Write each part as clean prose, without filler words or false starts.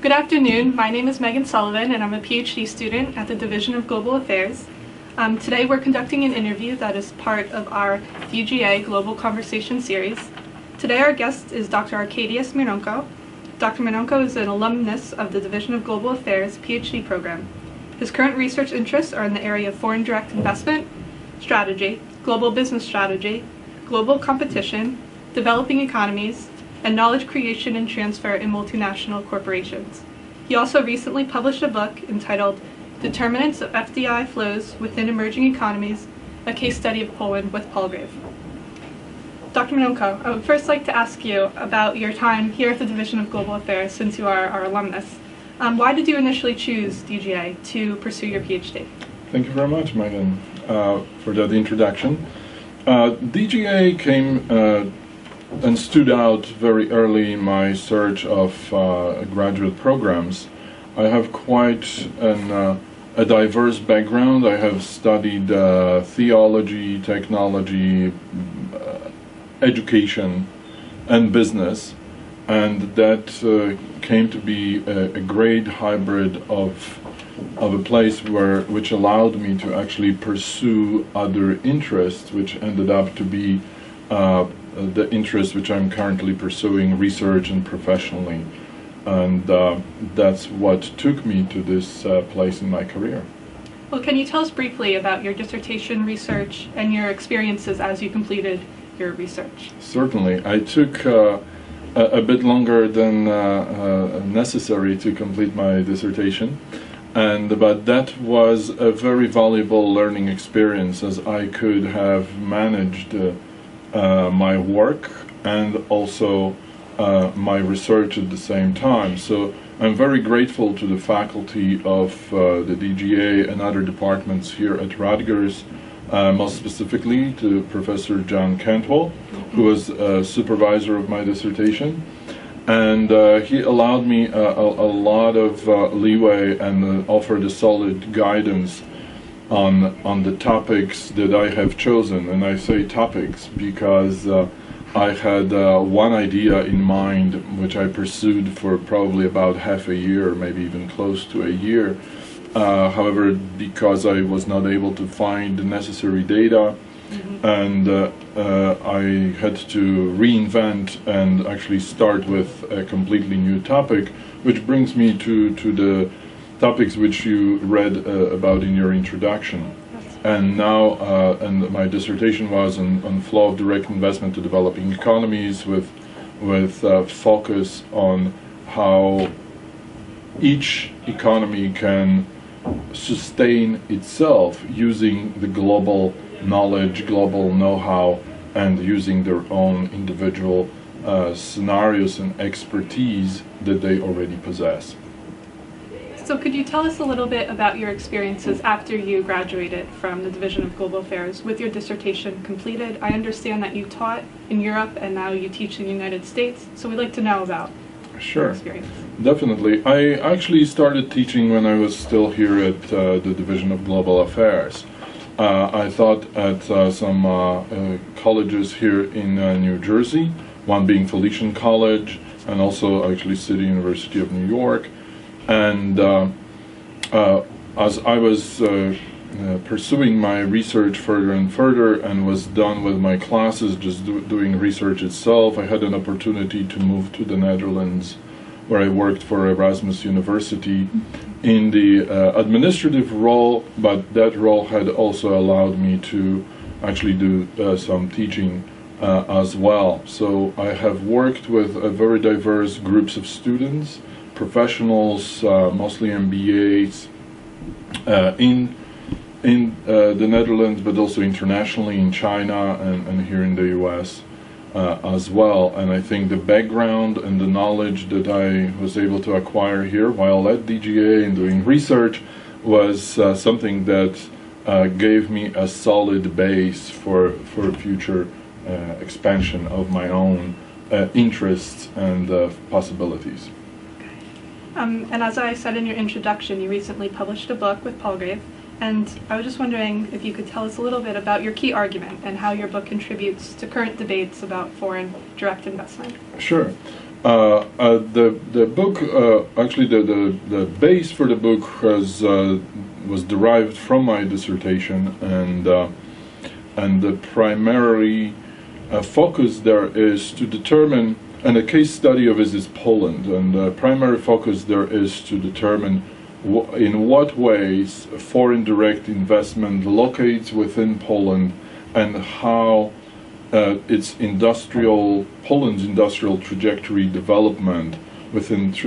Good afternoon. My name is Meghan Sullivan, and I'm a PhD student at the Division of Global Affairs. Today we're conducting an interview that is part of our DGA Global Conversation Series. Today our guest is Dr. Arkadiusz Mironko. Dr. Mironko is an alumnus of the Division of Global Affairs Ph.D. program. His current research interests are in the area of foreign direct investment, strategy, global business strategy, global competition, developing economies, and knowledge creation and transfer in multinational corporations. He also recently published a book entitled Determinants of FDI Flows within Emerging Economies, a case study of Poland with Palgrave. Dr. Mironko, I would first like to ask you about your time here at the Division of Global Affairs, since you are our alumnus. Why did you initially choose DGA to pursue your PhD? Thank you very much, Megan, for that introduction. DGA came and stood out very early in my search of graduate programs. I have quite a diverse background. I have studied theology, technology, education, and business, and that came to be a great hybrid of a place which allowed me to actually pursue other interests, which ended up to be the interest which I'm currently pursuing, research and professionally. And that's what took me to this place in my career. Well, can you tell us briefly about your dissertation research and your experiences as you completed your research? Certainly. I took a bit longer than necessary to complete my dissertation, but that was a very valuable learning experience, as I could have managed my work and also my research at the same time. So I'm very grateful to the faculty of the DGA and other departments here at Rutgers, most specifically to Professor John Cantwell, who was a supervisor of my dissertation. And he allowed me a lot of leeway and offered a solid guidance on the topics that I have chosen. And I say topics because I had one idea in mind which I pursued for probably about half a year, maybe even close to a year. However, because I was not able to find the necessary data, and I had to reinvent and actually start with a completely new topic, which brings me to the topics which you read about in your introduction. And now, and my dissertation was on flow of direct investment to developing economies, with focus on how each economy can sustain itself using the global knowledge, global know-how, and using their own individual scenarios and expertise that they already possess. So could you tell us a little bit about your experiences after you graduated from the Division of Global Affairs with your dissertation completed? I understand that you taught in Europe and now you teach in the United States, so we'd like to know about your experience. Definitely. I actually started teaching when I was still here at the Division of Global Affairs. I taught at some colleges here in New Jersey, one being Felician College, and also actually City University of New York. And as I was pursuing my research further and further and was done with my classes, just doing research itself, I had an opportunity to move to the Netherlands, where I worked for Erasmus University in the administrative role, but that role had also allowed me to actually do some teaching as well. So I have worked with very diverse groups of students, professionals, mostly MBAs, in the Netherlands, but also internationally in China and here in the US as well. And I think the background and the knowledge that I was able to acquire here while at DGA and doing research was something that gave me a solid base for future expansion of my own interests and possibilities. And as I said in your introduction, you recently published a book with Palgrave, and I was just wondering if you could tell us a little bit about your key argument and how your book contributes to current debates about foreign direct investment. Sure. The book, actually, the base for the book was derived from my dissertation, and the primary focus there is to determine, and a case study of it is Poland, and the primary focus there is to determine in what ways foreign direct investment locates within Poland, and how Poland's industrial trajectory development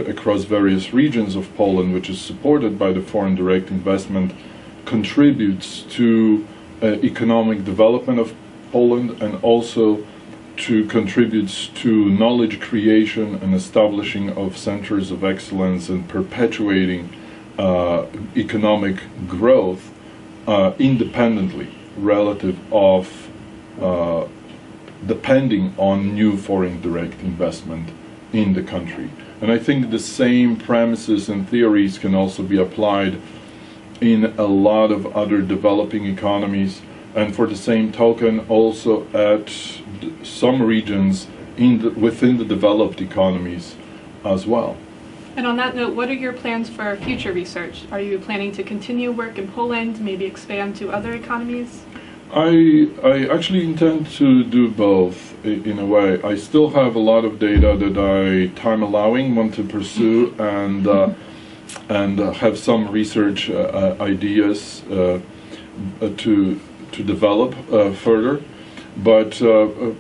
across various regions of Poland, which is supported by the foreign direct investment, contributes to economic development of Poland, and also contributes to knowledge creation and establishing of centers of excellence and perpetuating economic growth independently relative of depending on new foreign direct investment in the country. And I think the same premises and theories can also be applied in a lot of other developing economies, and for the same token also at some regions within the developed economies as well. And on that note, what are your plans for future research? Are you planning to continue work in Poland, maybe expand to other economies? I actually intend to do both in a way. I still have a lot of data that I, time allowing, want to pursue and have some research ideas to develop further. But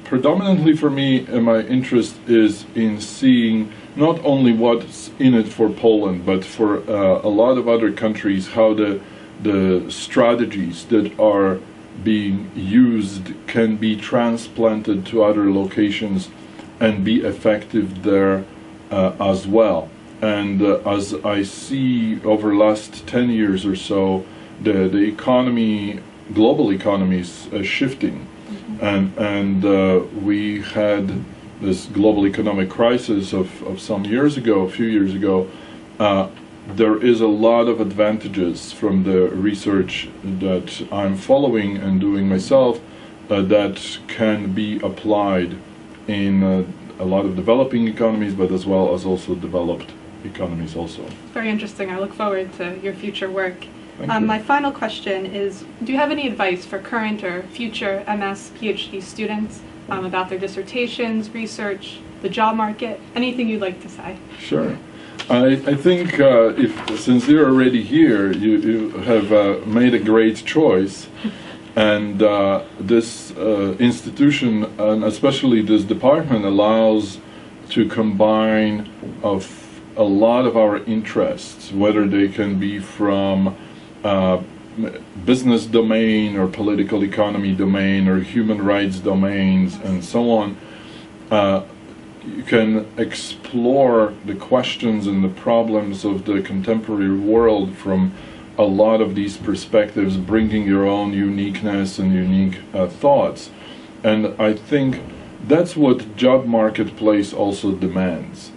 predominantly for me, my interest is in seeing not only what's in it for Poland, but for a lot of other countries, how the strategies that are being used can be transplanted to other locations and be effective there as well. And as I see over the last 10 years or so, the economy, global economies shifting. And we had this global economic crisis of some years ago, a few years ago. There is a lot of advantages from the research that I'm following and doing myself that can be applied in a lot of developing economies, but as well as also developed economies also. Very interesting. I look forward to your future work. Thank you. My final question is, do you have any advice for current or future MS, PhD students about their dissertations, research, the job market, anything you'd like to say? Sure. I think since you're already here, you have made a great choice, and this institution, and especially this department, allows to combine a lot of our interests, whether they can be from business domain or political economy domain or human rights domains and so on. You can explore the questions and the problems of the contemporary world from a lot of these perspectives, bringing your own uniqueness and unique thoughts. And I think that's what job marketplace also demands.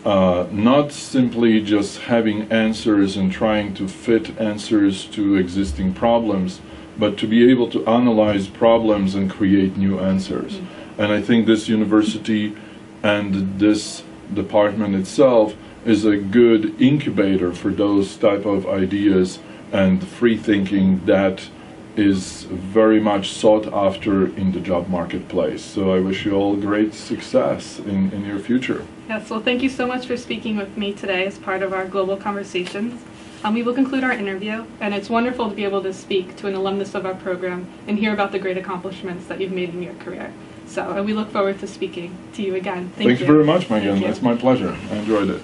Not simply just having answers and trying to fit answers to existing problems, but to be able to analyze problems and create new answers. And I think this university and this department itself is a good incubator for those type of ideas and free thinking that is very much sought after in the job marketplace. So I wish you all great success in your future. Yes, well, thank you so much for speaking with me today as part of our Global Conversations. We will conclude our interview, and it's wonderful to be able to speak to an alumnus of our program and hear about the great accomplishments that you've made in your career. So we look forward to speaking to you again. Thank you. Thank you very much, Megan. It's my pleasure. I enjoyed it.